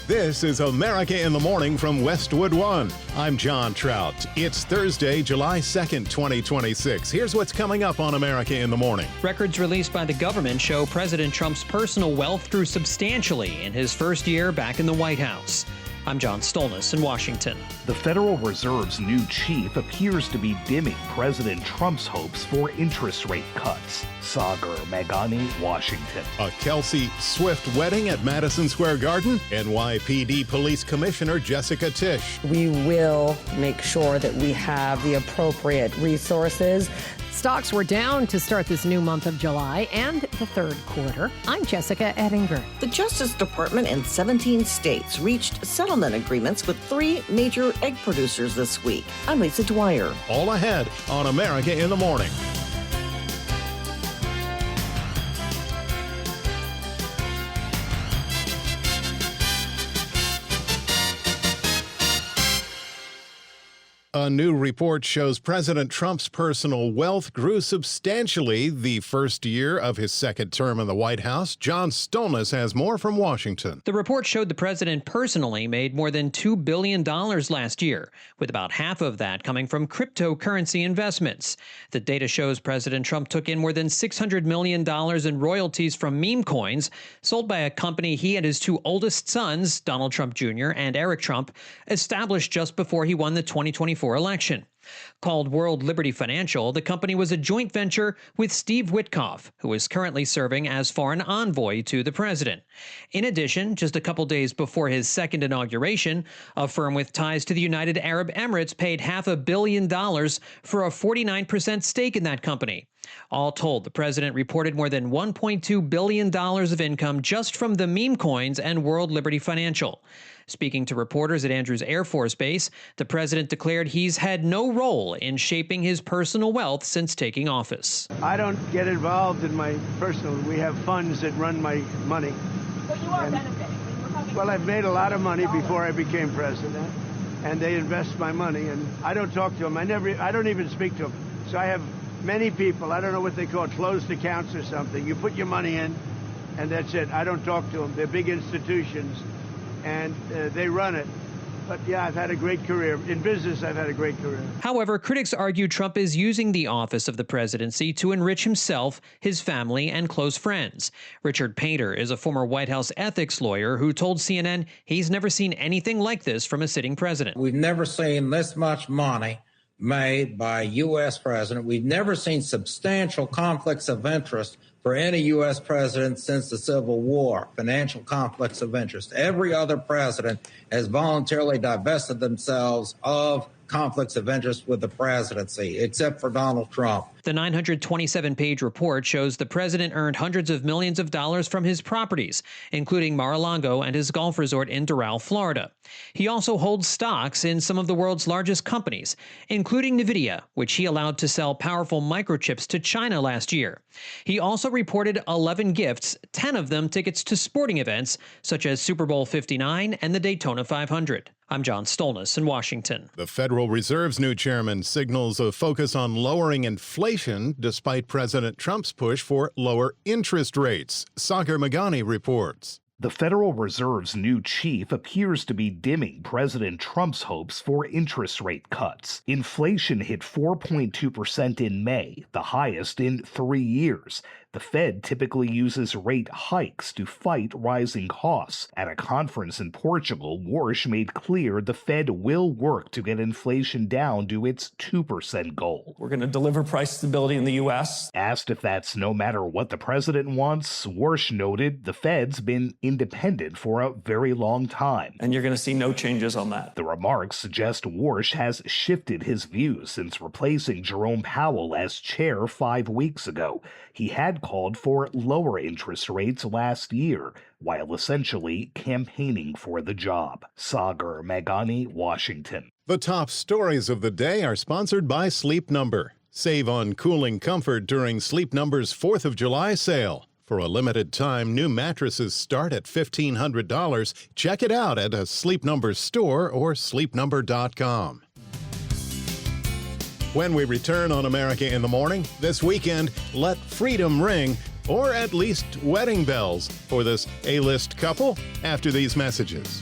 This is America in the Morning from Westwood One. I'm John Trout. It's Thursday, July 2nd, 2026. Here's what's coming up on America in the Morning. Records released by the government show President Trump's personal wealth grew substantially in his first year back in the White House. I'm John Stolnis in Washington. The Federal Reserve's new chief appears to be dimming President Trump's hopes for interest rate cuts. Sagar Meghani, Washington. A Kelce Swift wedding at Madison Square Garden. NYPD Police Commissioner Jessica Tisch. We will make sure that we have the appropriate resources. Stocks were down to start this new month of July and the third quarter. I'm Jessica Ettinger. The Justice Department and 17 states reached settlement agreements with 3 major egg producers this week. I'm Lisa Dwyer. All ahead on America in the Morning. A new report shows President Trump's personal wealth grew substantially the first year of his second term in the White House. John Stolnis has more from Washington. The report showed the president personally made more than $2 billion last year, with about half of that coming from cryptocurrency investments. The data shows President Trump took in more than $600 million in royalties from meme coins sold by a company he and his 2 oldest sons, Donald Trump Jr. and Eric Trump, established just before he won the 2024 election. Called World Liberty Financial, the company was a joint venture with Steve Witkoff, who is currently serving as foreign envoy to the president. In addition, just a couple days before his second inauguration, a firm with ties to the United Arab Emirates paid $500 million for a 49% stake in that company. All told, the president reported more than $1.2 billion of income just from the meme coins and World Liberty Financial. Speaking to reporters at Andrews Air Force Base, the president declared he's had no role in shaping his personal wealth since taking office. I don't get involved in my personal. We have funds that run my money. But you are benefiting. Well, I've made a lot of money before I became president, and they invest my money, and I don't talk to them. I don't even speak to them. So I have many people, I don't know what they call it, closed accounts or something. You put your money in, and that's it. I don't talk to them. They're big institutions, and they run it. But yeah, I've had a great career. In business, I've had a great career. However, critics argue Trump is using the office of the presidency to enrich himself, his family, and close friends. Richard Painter is a former White House ethics lawyer who told CNN he's never seen anything like this from a sitting president. We've never seen this much money made by a U.S. president. We've never seen substantial conflicts of interest for any U.S. president since the Civil War, financial conflicts of interest. Every other president has voluntarily divested themselves of conflicts of interest with the presidency, except for Donald Trump. The 927-page report shows the president earned hundreds of millions of dollars from his properties, including Mar-a-Lago and his golf resort in Doral, Florida. He also holds stocks in some of the world's largest companies, including NVIDIA, which he allowed to sell powerful microchips to China last year. He also reported 11 gifts, 10 of them tickets to sporting events, such as Super Bowl 59 and the Daytona 500. I'm John Stolnis in Washington. The Federal Reserve's new chairman signals a focus on lowering inflation despite President Trump's push for lower interest rates. Sagar Meghani reports. The Federal Reserve's new chief appears to be dimming President Trump's hopes for interest rate cuts. Inflation hit 4.2% in May, the highest in 3 years. The Fed typically uses rate hikes to fight rising costs. At a conference in Portugal, Warsh made clear the Fed will work to get inflation down to its 2% goal. We're going to deliver price stability in the U.S. Asked if that's no matter what the president wants, Warsh noted the Fed's been independent for a very long time. And you're going to see no changes on that. The remarks suggest Warsh has shifted his views since replacing Jerome Powell as chair 5 weeks ago. He had called for lower interest rates last year, while essentially campaigning for the job. Sagar Meghani, Washington. The top stories of the day are sponsored by Sleep Number. Save on cooling comfort during Sleep Number's 4th of July sale. For a limited time, new mattresses start at $1,500. Check it out at a Sleep Number store or sleepnumber.com. When we return on America in the Morning, this weekend, let freedom ring, or at least wedding bells, for this A-list couple after these messages.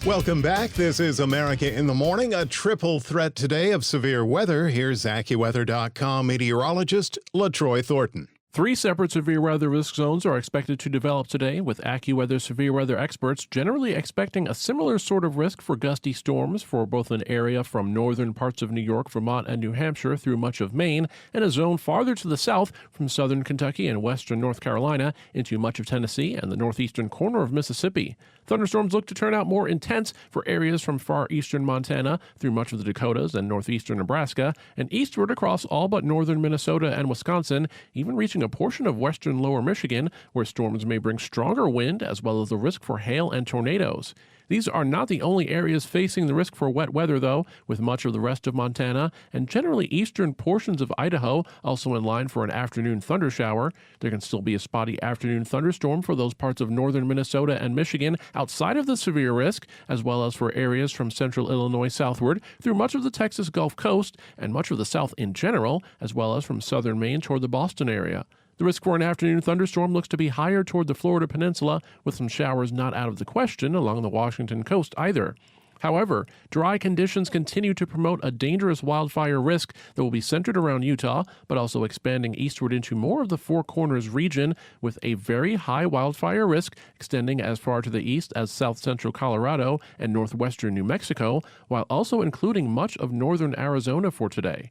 Welcome back. This is America in the Morning. A triple threat today of severe weather. Here's AccuWeather.com meteorologist LaTroy Thornton. 3 separate severe weather risk zones are expected to develop today, with AccuWeather severe weather experts generally expecting a similar sort of risk for gusty storms for both an area from northern parts of New York, Vermont, and New Hampshire through much of Maine, and a zone farther to the south from southern Kentucky and western North Carolina into much of Tennessee and the northeastern corner of Mississippi. Thunderstorms look to turn out more intense for areas from far eastern Montana through much of the Dakotas and northeastern Nebraska, and eastward across all but northern Minnesota and Wisconsin, even reaching a portion of western lower Michigan, where storms may bring stronger wind as well as the risk for hail and tornadoes. These are not the only areas facing the risk for wet weather, though, with much of the rest of Montana and generally eastern portions of Idaho also in line for an afternoon thundershower. There can still be a spotty afternoon thunderstorm for those parts of northern Minnesota and Michigan outside of the severe risk, as well as for areas from central Illinois southward through much of the Texas Gulf Coast and much of the South in general, as well as from southern Maine toward the Boston area. The risk for an afternoon thunderstorm looks to be higher toward the Florida peninsula, with some showers not out of the question along the Washington coast either. However, dry conditions continue to promote a dangerous wildfire risk that will be centered around Utah, but also expanding eastward into more of the Four Corners region, with a very high wildfire risk extending as far to the east as south-central Colorado and northwestern New Mexico, while also including much of northern Arizona for today.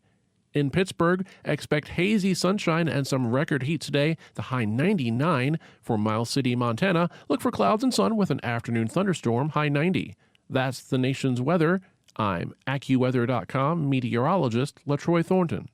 In Pittsburgh, expect hazy sunshine and some record heat today, the high 99. For Miles City, Montana, look for clouds and sun with an afternoon thunderstorm, high 90. That's the nation's weather. I'm AccuWeather.com meteorologist LaTroy Thornton.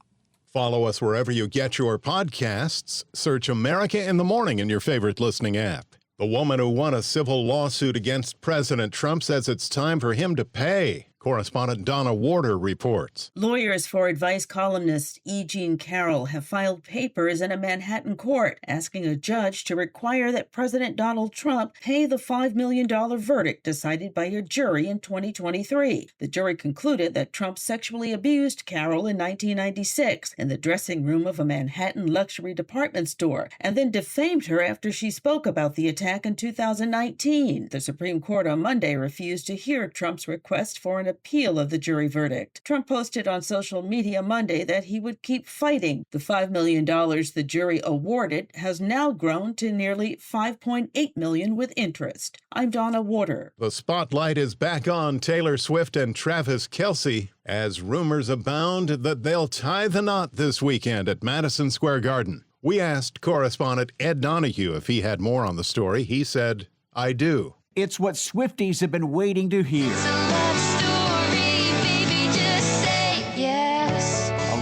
Follow us wherever you get your podcasts. Search America in the Morning in your favorite listening app. The woman who won a civil lawsuit against President Trump says it's time for him to pay. Correspondent Donna Warder reports. Lawyers for advice columnist E. Jean Carroll have filed papers in a Manhattan court asking a judge to require that President Donald Trump pay the $5 million verdict decided by a jury in 2023. The jury concluded that Trump sexually abused Carroll in 1996 in the dressing room of a Manhattan luxury department store and then defamed her after she spoke about the attack in 2019. The Supreme Court on Monday refused to hear Trump's request for an appeal of the jury verdict. Trump posted on social media Monday that he would keep fighting. The $5 million the jury awarded has now grown to nearly $5.8 million with interest. I'm Donna Warder. The spotlight is back on Taylor Swift and Travis Kelce as rumors abound that they'll tie the knot this weekend at Madison Square Garden. We asked correspondent Ed Donahue if he had more on the story. He said, "I do." It's what Swifties have been waiting to hear.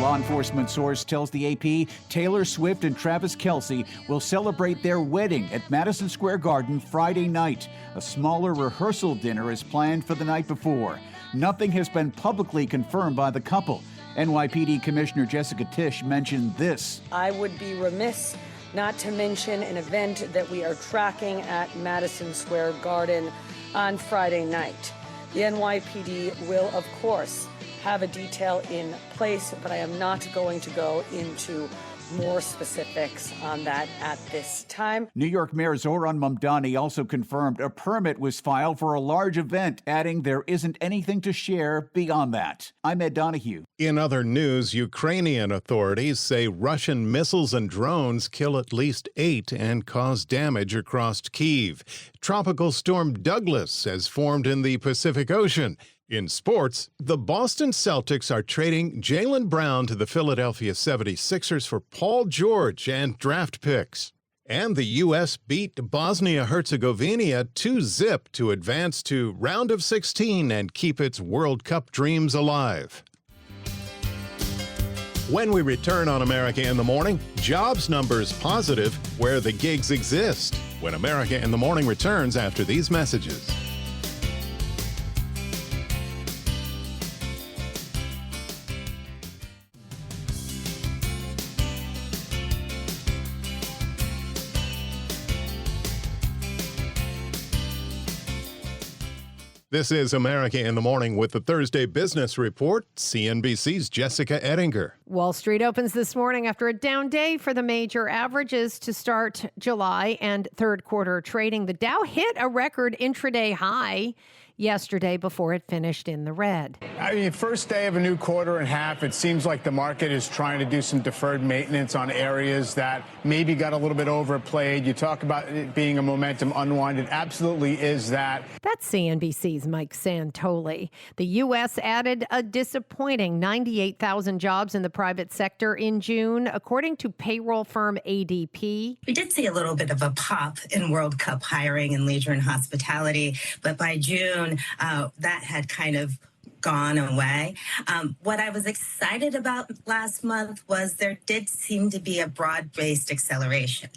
Law enforcement source tells the AP Taylor Swift and Travis Kelce will celebrate their wedding at Madison Square Garden Friday night. A smaller rehearsal dinner is planned for the night before. Nothing has been publicly confirmed by the couple. NYPD Commissioner Jessica Tisch mentioned this. I would be remiss not to mention an event that we are tracking at Madison Square Garden on Friday night. The NYPD will, of course, have a detail in place, but I am not going to go into more specifics on that at this time. New York Mayor Zoran Mamdani also confirmed a permit was filed for a large event, adding there isn't anything to share beyond that. I'm Ed Donahue. In other news, Ukrainian authorities say Russian missiles and drones kill at least 8 and cause damage across Kyiv. Tropical storm Douglas has formed in the Pacific Ocean. In sports, the Boston Celtics are trading Jaylen Brown to the Philadelphia 76ers for Paul George and draft picks. And the U.S. beat Bosnia-Herzegovina 2-0 to advance to round of 16 and keep its World Cup dreams alive. When we return on America in the Morning, jobs numbers positive where the gigs exist. When America in the Morning returns after these messages. This is America in the Morning with the Thursday Business Report, CNBC's Jessica Ettinger. Wall Street opens this morning after a down day for the major averages to start July and third quarter trading. The Dow hit a record intraday high yesterday before it finished in the red. I mean, first day of a new quarter and a half, it seems like the market is trying to do some deferred maintenance on areas that maybe got a little bit overplayed. You talk about it being a momentum unwind. It absolutely is that. That's CNBC's Mike Santoli. The U.S. added a disappointing 98,000 jobs in the private sector in June, according to payroll firm ADP. We did see a little bit of a pop in World Cup hiring in leisure and hospitality, but by June, that had kind of gone away. What I was excited about last month was there did seem to be a broad-based acceleration.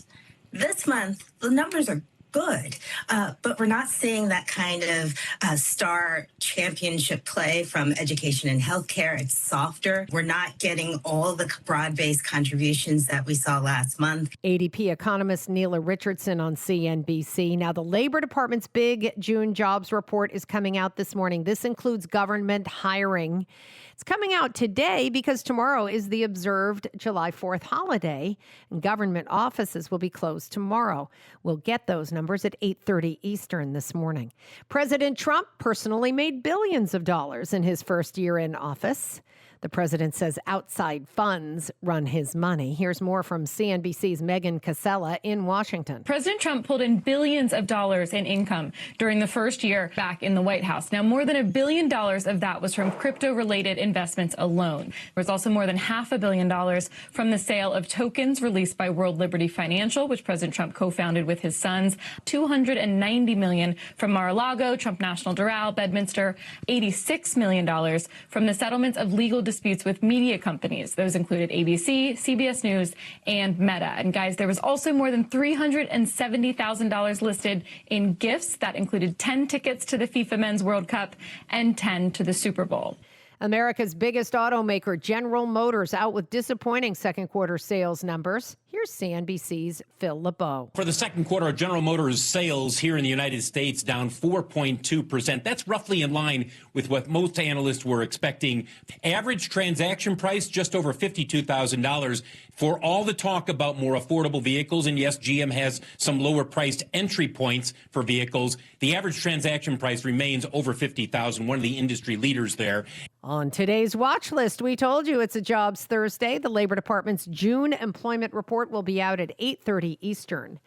This month, the numbers are good, but we're not seeing that kind of star championship play from education and healthcare. It's softer. We're not getting all the broad-based contributions that we saw last month. ADP economist Neela Richardson on CNBC. Now, the Labor Department's big June jobs report is coming out this morning. This includes government hiring. It's coming out today because tomorrow is the observed July 4th holiday, and government offices will be closed tomorrow. We'll get those numbers at 8:30 Eastern this morning. President Trump personally made billions of dollars in his first year in office. The president says outside funds run his money. Here's more from CNBC's Megan Casella in Washington. President Trump pulled in billions of dollars in income during the first year back in the White House. Now, more than $1 billion of that was from crypto-related investments alone. There was also more than $500 million from the sale of tokens released by World Liberty Financial, which President Trump co-founded with his sons. $290 million from Mar-a-Lago, Trump National Doral, Bedminster. $86 million from the settlements of legal disputes with media companies. Those included ABC, CBS News, and Meta. And guys, there was also more than $370,000 listed in gifts. That included 10 tickets to the FIFA Men's World Cup and 10 to the Super Bowl. America's biggest automaker, General Motors, out with disappointing second quarter sales numbers. Here's CNBC's Phil LeBeau. For the second quarter, General Motors sales here in the United States down 4.2%. That's roughly in line with what most analysts were expecting. Average transaction price just over $52,000. For all the talk about more affordable vehicles, and yes, GM has some lower priced entry points for vehicles, the average transaction price remains over $50,000, one of the industry leaders there. On today's watch list, we told you it's a Jobs Thursday. The Labor Department's June employment report will be out at 8:30 Eastern.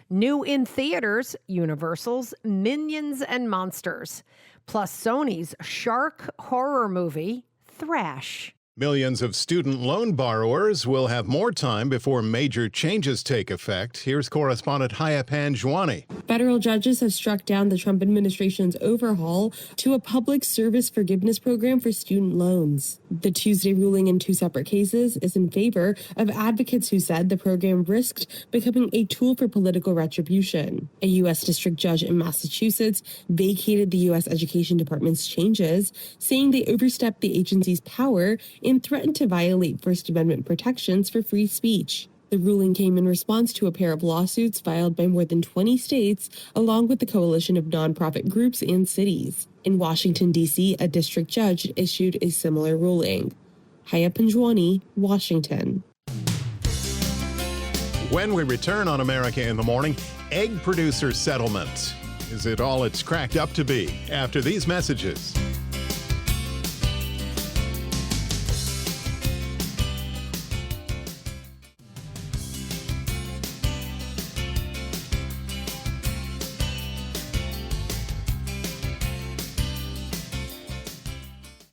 New in theaters, Universal's Minions and Monsters, plus Sony's shark horror movie, Thrash. Millions of student loan borrowers will have more time before major changes take effect. Here's correspondent Hayapan Jwani. Federal judges have struck down the Trump administration's overhaul to a public service forgiveness program for student loans. The Tuesday ruling in two separate cases is in favor of advocates who said the program risked becoming a tool for political retribution. A U.S. district judge in Massachusetts vacated the U.S. Education Department's changes, saying they overstepped the agency's power and threatened to violate First Amendment protections for free speech. The ruling came in response to a pair of lawsuits filed by more than 20 states, along with the coalition of nonprofit groups and cities. In Washington, D.C., a district judge issued a similar ruling. Hayapan Jwani, Washington. When we return on America in the Morning, egg producer settlement. Is it all it's cracked up to be? After these messages.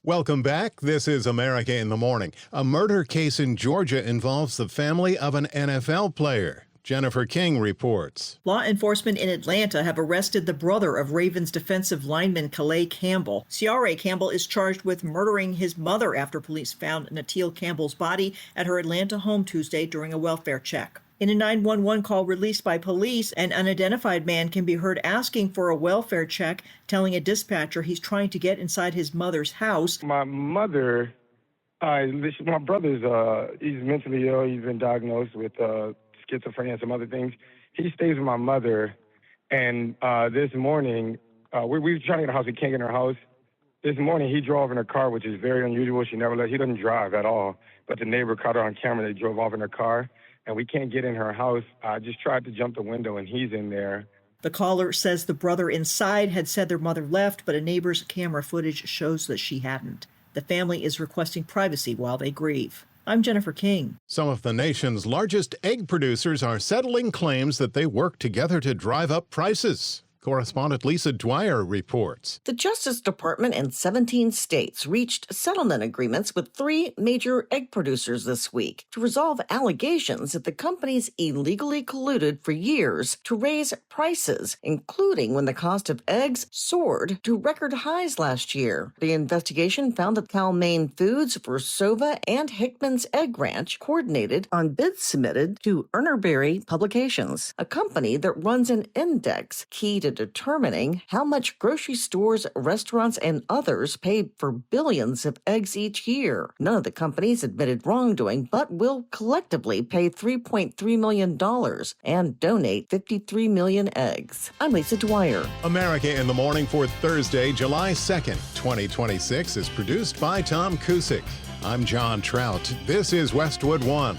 Welcome back. This is America in the Morning. A murder case in Georgia involves the family of an NFL player. Jennifer King reports. Law enforcement in Atlanta have arrested the brother of Ravens defensive lineman Calais Campbell. Ciara Campbell is charged with murdering his mother after police found Natil Campbell's body at her Atlanta home Tuesday during a welfare check. In a 911 call released by police, an unidentified man can be heard asking for a welfare check, telling a dispatcher he's trying to get inside his mother's house. My mother, my brother's, he's mentally ill. He's been diagnosed with schizophrenia and some other things. He stays with my mother, and this morning, we were trying to get a house. We can't get in our house. This morning, he drove in a car, which is very unusual. He doesn't drive at all. But the neighbor caught it on camera. They drove off in a car, and we can't get in her house. I just tried to jump the window, and he's in there. The caller says the brother inside had said their mother left, but a neighbor's camera footage shows that she hadn't. The family is requesting privacy while they grieve. I'm Jennifer King. Some of the nation's largest egg producers are settling claims that they work together to drive up prices. Correspondent Lisa Dwyer reports. The Justice Department and 17 states reached settlement agreements with 3 major egg producers this week to resolve allegations that the companies illegally colluded for years to raise prices, including when the cost of eggs soared to record highs last year. The investigation found that Cal-Maine Foods, Versova, and Hickman's Egg Ranch coordinated on bids submitted to Urnerberry Publications, a company that runs an index key to determining how much grocery stores, restaurants, and others pay for billions of eggs each year. None of the companies admitted wrongdoing, but will collectively pay $3.3 million and donate 53 million eggs. I'm Lisa Dwyer. America in the Morning for Thursday, July 2nd, 2026 is produced by Tom Cusic. I'm John Trout. This is Westwood One.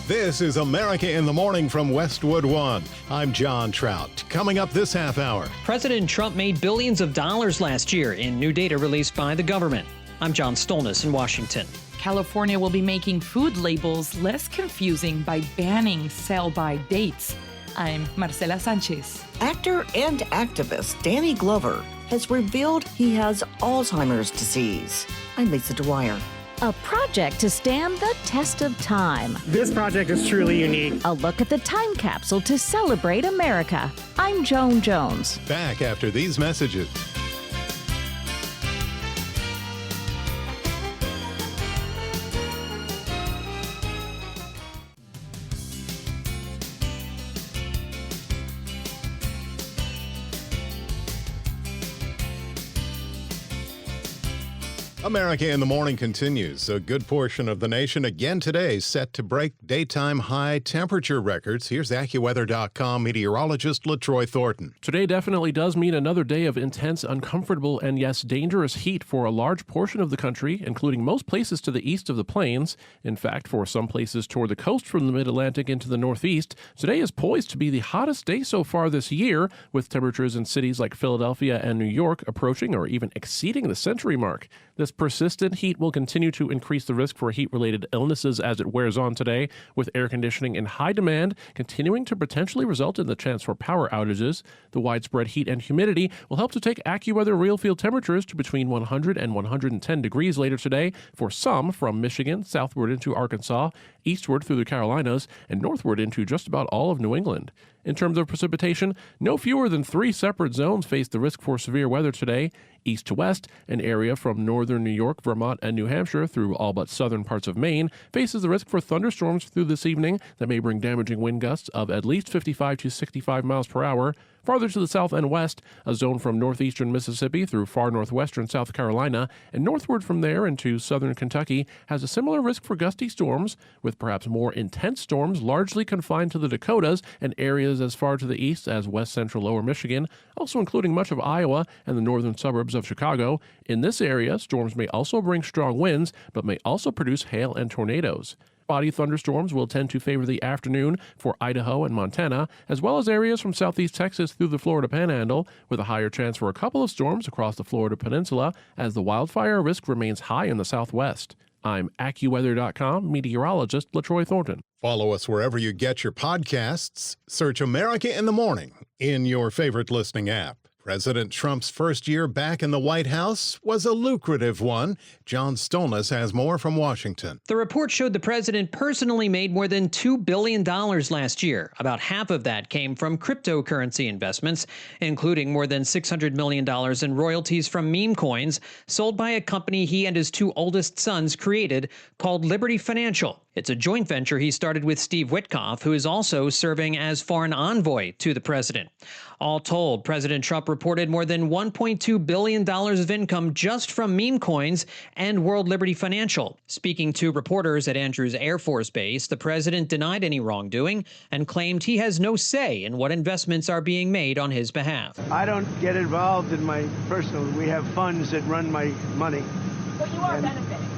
This is America in the Morning from Westwood One. I'm John Trout. Coming up this half hour. President Trump made billions of dollars last year in new data released by the government. I'm John Stolnis in Washington. California will be making food labels less confusing by banning sell-by dates. I'm Marcela Sanchez. Actor and activist Danny Glover has revealed he has Alzheimer's disease. I'm Lisa Dwyer. A project to stand the test of time. This project is truly unique. A look at the time capsule to celebrate America. I'm Joan Jones. Back after these messages. America in the Morning continues. A good portion of the nation again today set to break daytime high temperature records. Here's AccuWeather.com meteorologist LaTroy Thornton. Today definitely does mean another day of intense, uncomfortable, and yes, dangerous heat for a large portion of the country, including most places to the east of the plains. In fact, for some places toward the coast from the mid-Atlantic into the northeast, today is poised to be the hottest day so far this year, with temperatures in cities like Philadelphia and New York approaching or even exceeding the century mark. This persistent heat will continue to increase the risk for heat-related illnesses as it wears on today, with air conditioning in high demand continuing to potentially result in the chance for power outages. The widespread heat and humidity will help to take AccuWeather real field temperatures to between 100 and 110 degrees later today for some from Michigan southward into Arkansas, eastward through the Carolinas, and northward into just about all of New England. In terms of precipitation, no fewer than 3 separate zones face the risk for severe weather today. East to west, an area from northern New York, Vermont, and New Hampshire through all but southern parts of Maine faces the risk for thunderstorms through this evening that may bring damaging wind gusts of at least 55 to 65 miles per hour. Farther to the south and west, a zone from northeastern Mississippi through far northwestern South Carolina and northward from there into southern Kentucky has a similar risk for gusty storms, with perhaps more intense storms largely confined to the Dakotas and areas as far to the east as west central lower Michigan, also including much of Iowa and the northern suburbs of Chicago. In this area, storms may also bring strong winds, but may also produce hail and tornadoes. Spotty thunderstorms will tend to favor the afternoon for Idaho and Montana, as well as areas from southeast Texas through the Florida Panhandle, with a higher chance for a couple of storms across the Florida Peninsula as the wildfire risk remains high in the southwest. I'm AccuWeather.com meteorologist LaTroy Thornton. Follow us wherever you get your podcasts. Search America in the Morning in your favorite listening app. President Trump's first year back in the White House was a lucrative one. John Stolnis has more from Washington. The report showed the president personally made more than $2 billion last year. About half of that came from cryptocurrency investments, including more than $600 million in royalties from meme coins sold by a company he and his 2 oldest sons created called Liberty Financial. It's a joint venture he started with Steve Witkoff, who is also serving as foreign envoy to the president. All told, President Trump reported more than $1.2 billion of income just from meme coins and World Liberty Financial. Speaking to reporters at Andrews Air Force Base, the president denied any wrongdoing and claimed he has no say in what investments are being made on his behalf. I don't get involved in my personal. We have funds that run my money. But you are benefiting.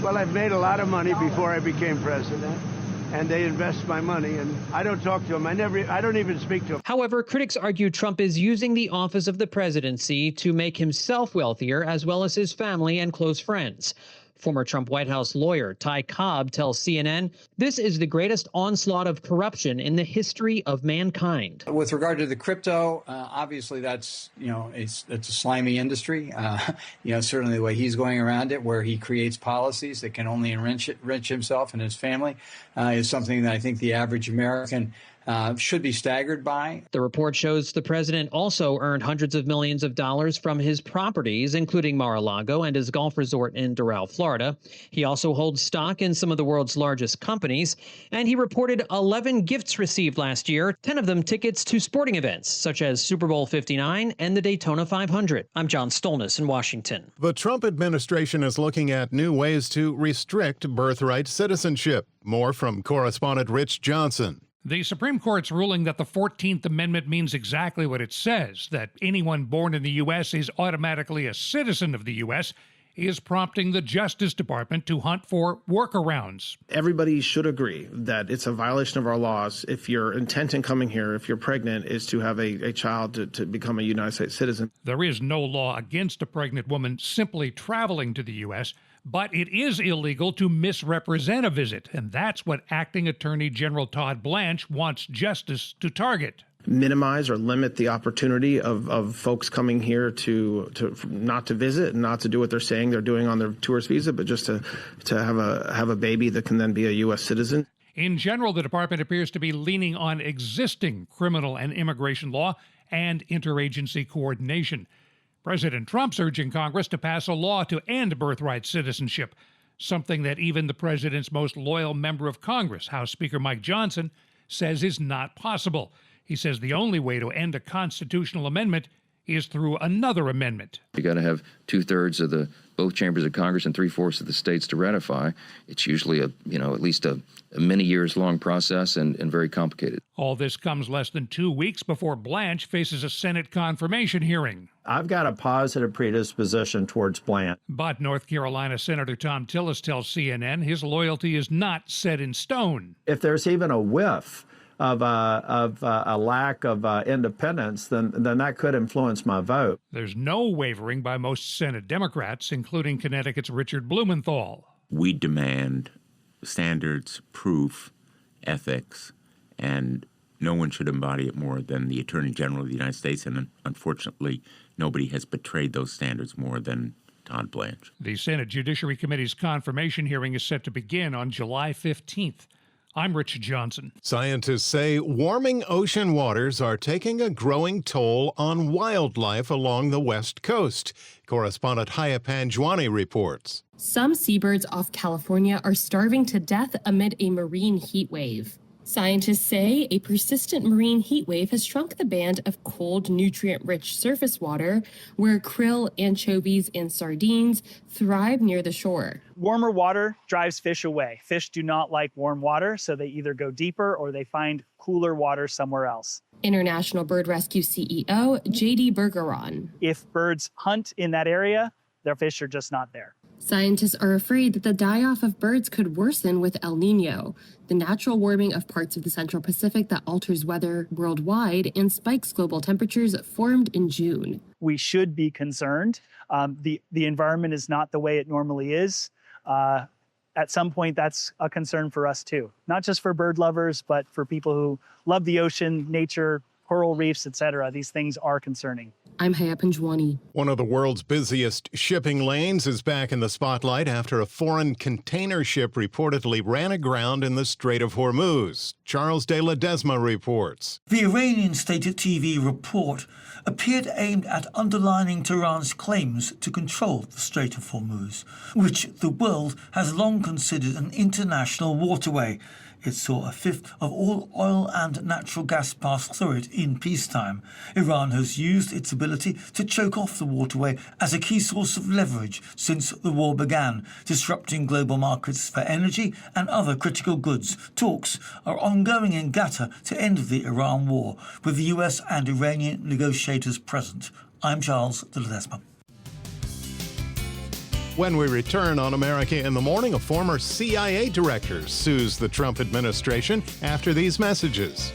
Well, I've made a lot of money before I became president, and they invest my money, and I don't talk to them. I don't even speak to them. However, critics argue Trump is using the office of the presidency to make himself wealthier, as well as his family and close friends. Former Trump White House lawyer Ty Cobb tells CNN, this is the greatest onslaught of corruption in the history of mankind. With regard to the crypto, obviously that's, it's a slimy industry. Certainly the way he's going around it, where he creates policies that can only enrich himself and his family, is something that I think the average American should be staggered by. The report shows the president also earned hundreds of millions of dollars from his properties, including Mar-a-Lago and his golf resort in Doral, Florida. He also holds stock in some of the world's largest companies, and he reported 11 gifts received last year, 10 of them tickets to sporting events, such as Super Bowl 59 and the Daytona 500. I'm John Stolnis in Washington. The Trump administration is looking at new ways to restrict birthright citizenship. More from correspondent Rich Johnson. The Supreme Court's ruling that the 14th Amendment means exactly what it says, that anyone born in the U.S. is automatically a citizen of the U.S., is prompting the Justice Department to hunt for workarounds. Everybody should agree that it's a violation of our laws if your intent in coming here, if you're pregnant, is to have a child to become a United States citizen. There is no law against a pregnant woman simply traveling to the U.S., but it is illegal to misrepresent a visit, and that's what Acting Attorney General Todd Blanche wants justice to target. Minimize or limit the opportunity of folks coming here to not to visit and not to do what they're saying they're doing on their tourist visa, but just to have a baby that can then be a U.S. citizen. In general, the department appears to be leaning on existing criminal and immigration law and interagency coordination. President Trump's urging Congress to pass a law to end birthright citizenship, something that even the president's most loyal member of Congress, House Speaker Mike Johnson, says is not possible. He says the only way to end a constitutional amendment is through another amendment. You got to have 2/3 of both chambers of Congress and 3/4 of the states to ratify. It's usually at least a many years long process and very complicated. All this comes less than 2 weeks before Blanche faces a Senate confirmation hearing. I've got a positive predisposition towards Blanche. But North Carolina Senator Tom Tillis tells CNN his loyalty is not set in stone. If there's even a whiff of a lack of independence, then that could influence my vote. There's no wavering by most Senate Democrats, including Connecticut's Richard Blumenthal. We demand standards, proof, ethics, and no one should embody it more than the Attorney General of the United States, and unfortunately, nobody has betrayed those standards more than Todd Blanche. The Senate Judiciary Committee's confirmation hearing is set to begin on July 15th. I'm Rich Johnson. Scientists say warming ocean waters are taking a growing toll on wildlife along the West Coast. Correspondent Haya Panjwani reports. Some seabirds off California are starving to death amid a marine heat wave. Scientists say a persistent marine heat wave has shrunk the band of cold, nutrient-rich surface water where krill, anchovies, and sardines thrive near the shore. Warmer water drives fish away. Fish do not like warm water, so they either go deeper or they find cooler water somewhere else. International Bird Rescue CEO J.D. Bergeron. If birds hunt in that area, their fish are just not there. Scientists are afraid that the die-off of birds could worsen with El Niño, the natural warming of parts of the Central Pacific that alters weather worldwide and spikes global temperatures formed in June. We should be concerned. The environment is not the way it normally is. At some point, that's a concern for us too, not just for bird lovers, but for people who love the ocean, nature, coral reefs, etc. These things are concerning. I'm Haya Panjwani. One of the world's busiest shipping lanes is back in the spotlight after a foreign container ship reportedly ran aground in the Strait of Hormuz. Charles de Ledesma reports. The Iranian state TV report appeared aimed at underlining Tehran's claims to control the Strait of Hormuz, which the world has long considered an international waterway. It saw a fifth of all oil and natural gas pass through it in peacetime. Iran has used its ability to choke off the waterway as a key source of leverage since the war began, disrupting global markets for energy and other critical goods. Talks are ongoing in Qatar to end the Iran war, with the US and Iranian negotiators present. I'm Charles de Ledesma. When we return on America in the Morning, a former CIA director sues the Trump administration after these messages.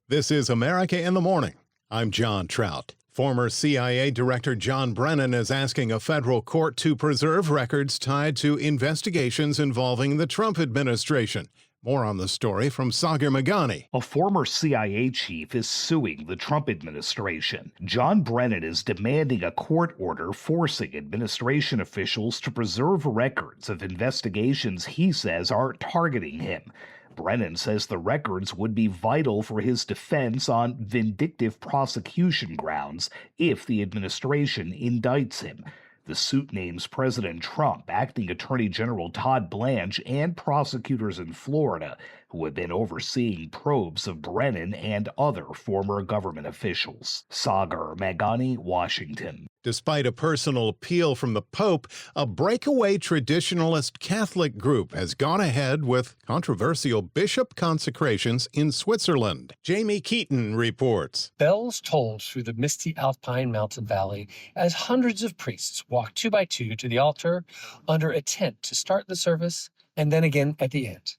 This is America in the Morning. I'm John Trout. Former CIA Director John Brennan is asking a federal court to preserve records tied to investigations involving the Trump administration. More on the story from Sagar Meghani. A former CIA chief is suing the Trump administration. John Brennan is demanding a court order forcing administration officials to preserve records of investigations he says are targeting him. Brennan says the records would be vital for his defense on vindictive prosecution grounds if the administration indicts him. The suit names President Trump, Acting Attorney General Todd Blanche, and prosecutors in Florida who have been overseeing probes of Brennan and other former government officials. Sagar Meghani, Washington. Despite a personal appeal from the Pope, a breakaway traditionalist Catholic group has gone ahead with controversial bishop consecrations in Switzerland. Jamie Keaton reports. Bells tolled through the misty Alpine mountain valley as hundreds of priests walked 2 by 2 to the altar under a tent to start the service and then again at the end.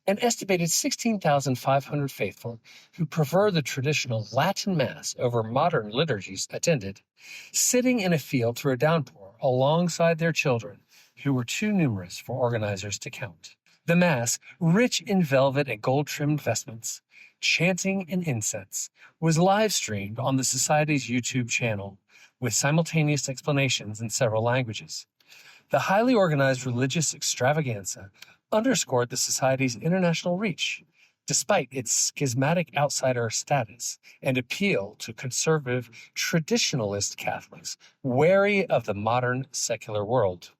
An estimated 16,500 faithful who prefer the traditional Latin Mass over modern liturgies attended, sitting in a field through a downpour alongside their children, who were too numerous for organizers to count. The Mass, rich in velvet and gold-trimmed vestments, chanting and incense, was live-streamed on the Society's YouTube channel, with simultaneous explanations in several languages. The highly organized religious extravaganza underscored the Society's international reach, despite its schismatic outsider status and appeal to conservative, traditionalist Catholics wary of the modern secular world.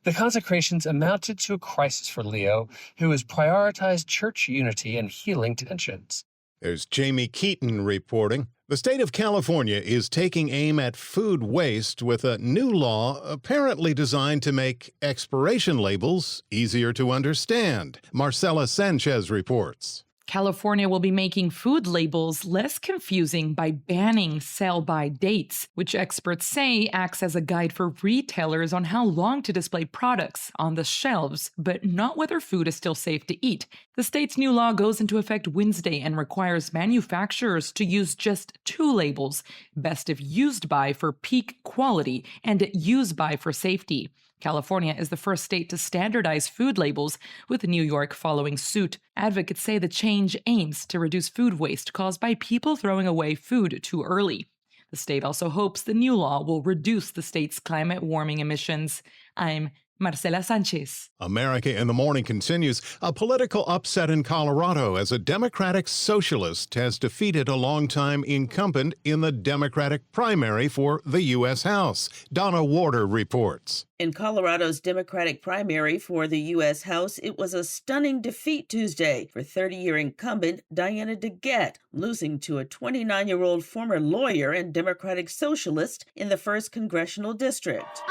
The consecrations amounted to a crisis for Leo, who has prioritized church unity and healing tensions. There's Jamie Keaton reporting. The state of California is taking aim at food waste with a new law apparently designed to make expiration labels easier to understand. Marcela Sanchez reports. California will be making food labels less confusing by banning sell-by dates, which experts say acts as a guide for retailers on how long to display products on the shelves, but not whether food is still safe to eat. The state's new law goes into effect Wednesday and requires manufacturers to use just 2 labels, best if used by for peak quality and used by for safety. California is the first state to standardize food labels, with New York following suit. Advocates say the change aims to reduce food waste caused by people throwing away food too early. The state also hopes the new law will reduce the state's climate warming emissions. I'm Marcela Sanchez. America in the Morning continues. A political upset in Colorado as a Democratic socialist has defeated a longtime incumbent in the Democratic primary for the U.S. House. Donna Warder reports. In Colorado's Democratic primary for the U.S. House, it was a stunning defeat Tuesday for 30-year incumbent Diana DeGette, losing to a 29-year-old former lawyer and Democratic socialist in the 1st Congressional District.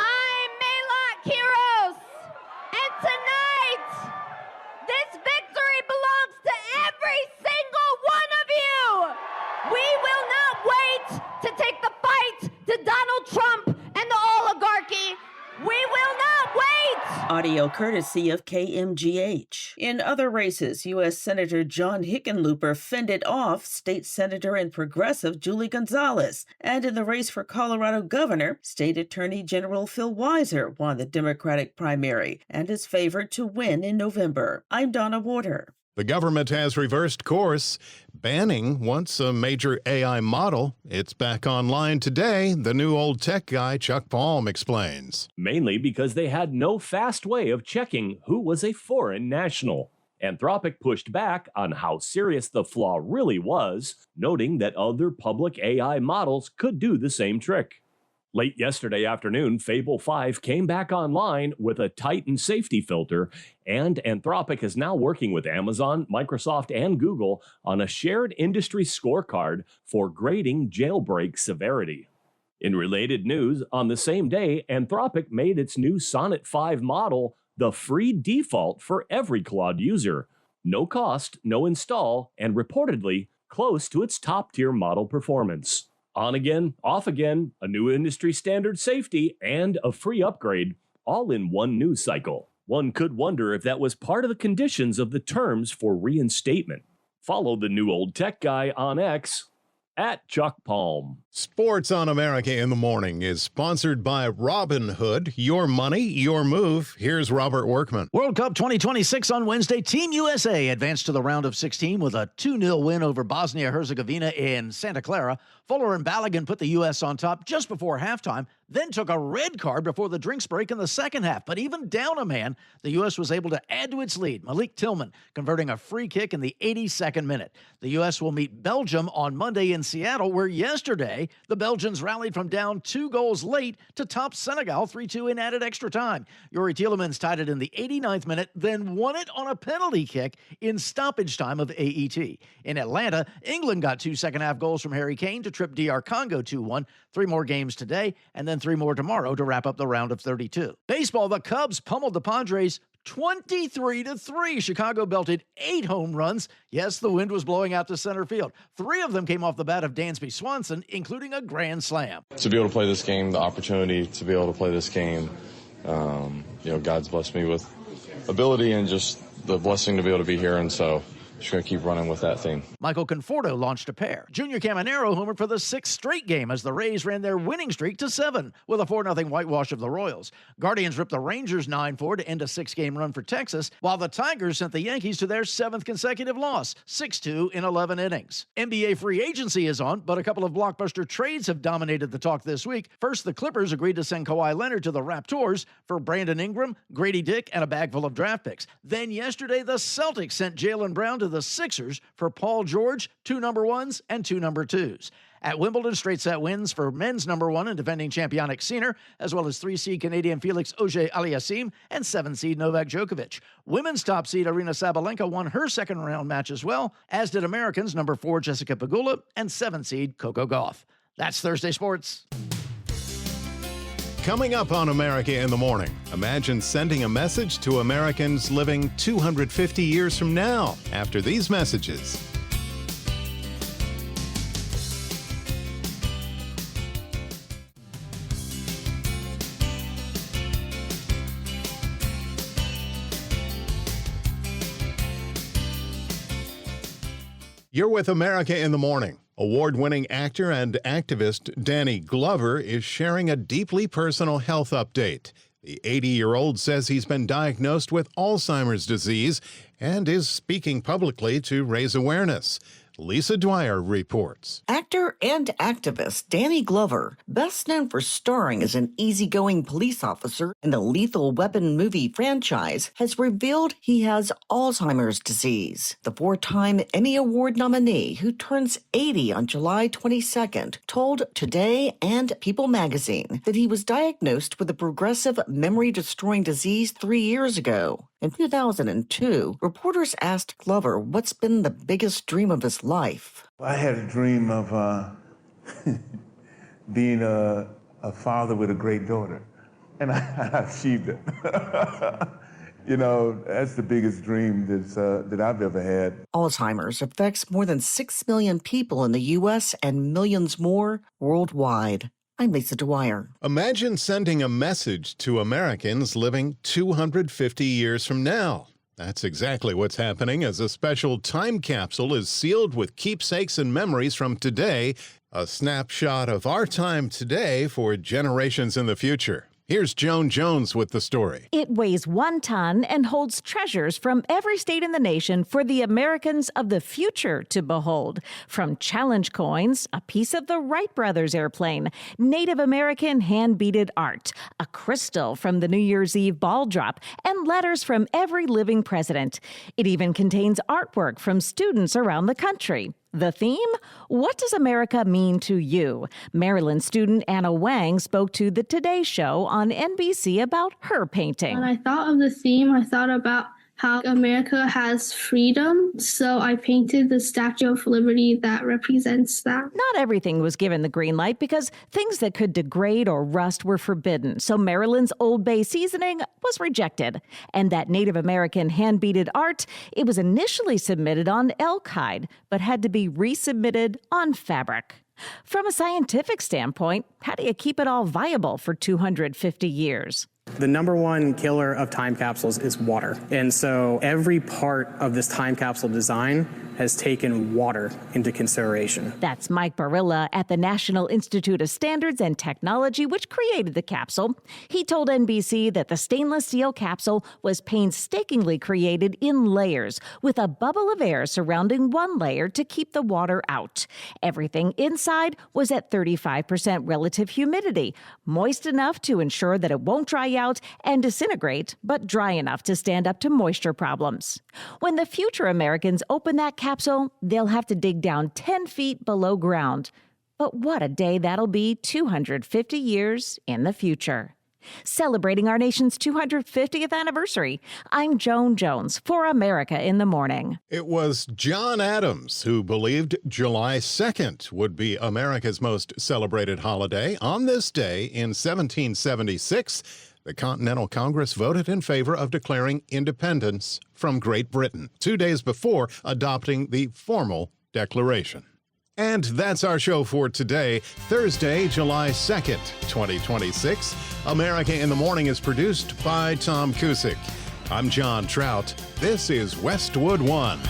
Heroes, and tonight, this victory belongs to every single one of you. We will not wait to take the fight to Donald Trump and the oligarchy. We will not wait. audio courtesy of KMGH. In other races, U.S. Senator John Hickenlooper fended off State Senator and Progressive Julie Gonzalez. And in the race for Colorado governor, State Attorney General Phil Weiser won the Democratic primary and is favored to win in November. I'm Donna Warder. The government has reversed course, banning once a major AI model. It's back online today, the new old tech guy Chuck Palm explains. Mainly because they had no fast way of checking who was a foreign national. Anthropic pushed back on how serious the flaw really was, noting that other public AI models could do the same trick. Late yesterday afternoon, Fable 5 came back online with a tightened safety filter, and Anthropic is now working with Amazon, Microsoft, and Google on a shared industry scorecard for grading jailbreak severity. In related news, on the same day, Anthropic made its new Sonnet 5 model the free default for every Claude user. No cost, no install, and reportedly close to its top-tier model performance. On again, off again, a new industry standard safety, and a free upgrade, all in one news cycle. One could wonder if that was part of the conditions of the terms for reinstatement. Follow the new old tech guy on X at Chuck Palm. Sports on America in the Morning is sponsored by Robinhood. Your money, your move. Here's Robert Workman. World Cup 2026 on Wednesday. Team USA advanced to the round of 16 with a 2-0 win over Bosnia-Herzegovina in Santa Clara. Fuller and Balogun put the U.S. on top just before halftime, then took a red card before the drinks break in the second half. But even down a man, the U.S. was able to add to its lead. Malik Tillman converting a free kick in the 82nd minute. The U.S. will meet Belgium on Monday in Seattle, where yesterday the Belgians rallied from down 2 goals late to top Senegal 3-2 in added extra time. Yuri Tielemans tied it in the 89th minute, then won it on a penalty kick in stoppage time of AET. In Atlanta, England got 2 second-half goals from Harry Kane to trip DR Congo 2-1. 3 more games today, and then 3 more tomorrow to wrap up the round of 32. Baseball, the Cubs pummeled the Padres 23-3. Chicago belted 8 home runs. Yes, the wind was blowing out to center field. 3 of them came off the bat of Dansby Swanson, including a grand slam. To be able to play this game, the opportunity to be able to play this game, God's blessed me with ability and just the blessing to be able to be here, and so just going to keep running with that theme. Michael Conforto launched a pair. Junior Caminero homered for the 6th straight game as the Rays ran their winning streak to 7 with a 4-0 whitewash of the Royals. Guardians ripped the Rangers 9-4 to end a 6-game run for Texas, while the Tigers sent the Yankees to their 7th consecutive loss, 6-2 in 11 innings. NBA free agency is on, but a couple of blockbuster trades have dominated the talk this week. First, the Clippers agreed to send Kawhi Leonard to the Raptors for Brandon Ingram, Grady Dick, and a bag full of draft picks. Then yesterday, the Celtics sent Jaylen Brown to the Sixers for Paul George, 2 number 1s and 2 number 2s. At Wimbledon, straight set wins for men's number 1 and defending champion Sinner, as well as 3-seed Canadian Felix Auger-Aliassime and 7-seed Novak Djokovic. Women's top seed Arina Sabalenka won her second-round match as well, as did Americans number 4 Jessica Pegula and 7-seed Coco Gauff. That's Thursday Sports. Coming up on America in the Morning, imagine sending a message to Americans living 250 years from now after these messages. You're with America in the Morning. Award-winning actor and activist Danny Glover is sharing a deeply personal health update. The 80-year-old says he's been diagnosed with Alzheimer's disease and is speaking publicly to raise awareness. Lisa Dwyer reports. Actor and activist Danny Glover, best known for starring as an easygoing police officer in the Lethal Weapon movie franchise, has revealed he has Alzheimer's disease. The 4-time Emmy Award nominee, who turns 80 on July 22nd, told Today and People magazine that he was diagnosed with a progressive memory-destroying disease 3 years ago. In 2002, reporters asked Glover what's been the biggest dream of his life. I had a dream of being a father with a great daughter, and I achieved it. That's the biggest dream that I've ever had. Alzheimer's affects more than 6 million people in the U.S. and millions more worldwide. I'm Lisa Dwyer. Imagine sending a message to Americans living 250 years from now. That's exactly what's happening as a special time capsule is sealed with keepsakes and memories from today, a snapshot of our time today for generations in the future. Here's Joan Jones with the story. It weighs 1 ton and holds treasures from every state in the nation for the Americans of the future to behold. From challenge coins, a piece of the Wright brothers airplane, Native American hand-beaded art, a crystal from the New Year's Eve ball drop, and letters from every living president. It even contains artwork from students around the country. The theme? What does America mean to you? Maryland student Anna Wang spoke to the Today Show on NBC about her painting. When I thought of the theme, I thought about how America has freedom, so I painted the Statue of Liberty that represents that. Not everything was given the green light because things that could degrade or rust were forbidden, so Maryland's Old Bay seasoning was rejected. And that Native American hand-beaded art, it was initially submitted on elk hide, but had to be resubmitted on fabric. From a scientific standpoint, how do you keep it all viable for 250 years? The number one killer of time capsules is water. And so every part of this time capsule design has taken water into consideration. That's Mike Barilla at the National Institute of Standards and Technology, which created the capsule. He told NBC that the stainless steel capsule was painstakingly created in layers, with a bubble of air surrounding one layer to keep the water out. Everything inside was at 35% relative humidity, moist enough to ensure that it won't dry out and disintegrate, but dry enough to stand up to moisture problems. When the future Americans open that capsule, they'll have to dig down 10 feet below ground. But what a day that'll be 250 years in the future. Celebrating our nation's 250th anniversary, I'm Joan Jones for America in the Morning. It was John Adams who believed July 2nd would be America's most celebrated holiday. On this day in 1776, the Continental Congress voted in favor of declaring independence from Great Britain, 2 days before adopting the formal declaration. And that's our show for today, Thursday, July 2nd, 2026. America in the Morning is produced by Tom Cusic. I'm John Trout. This is Westwood One.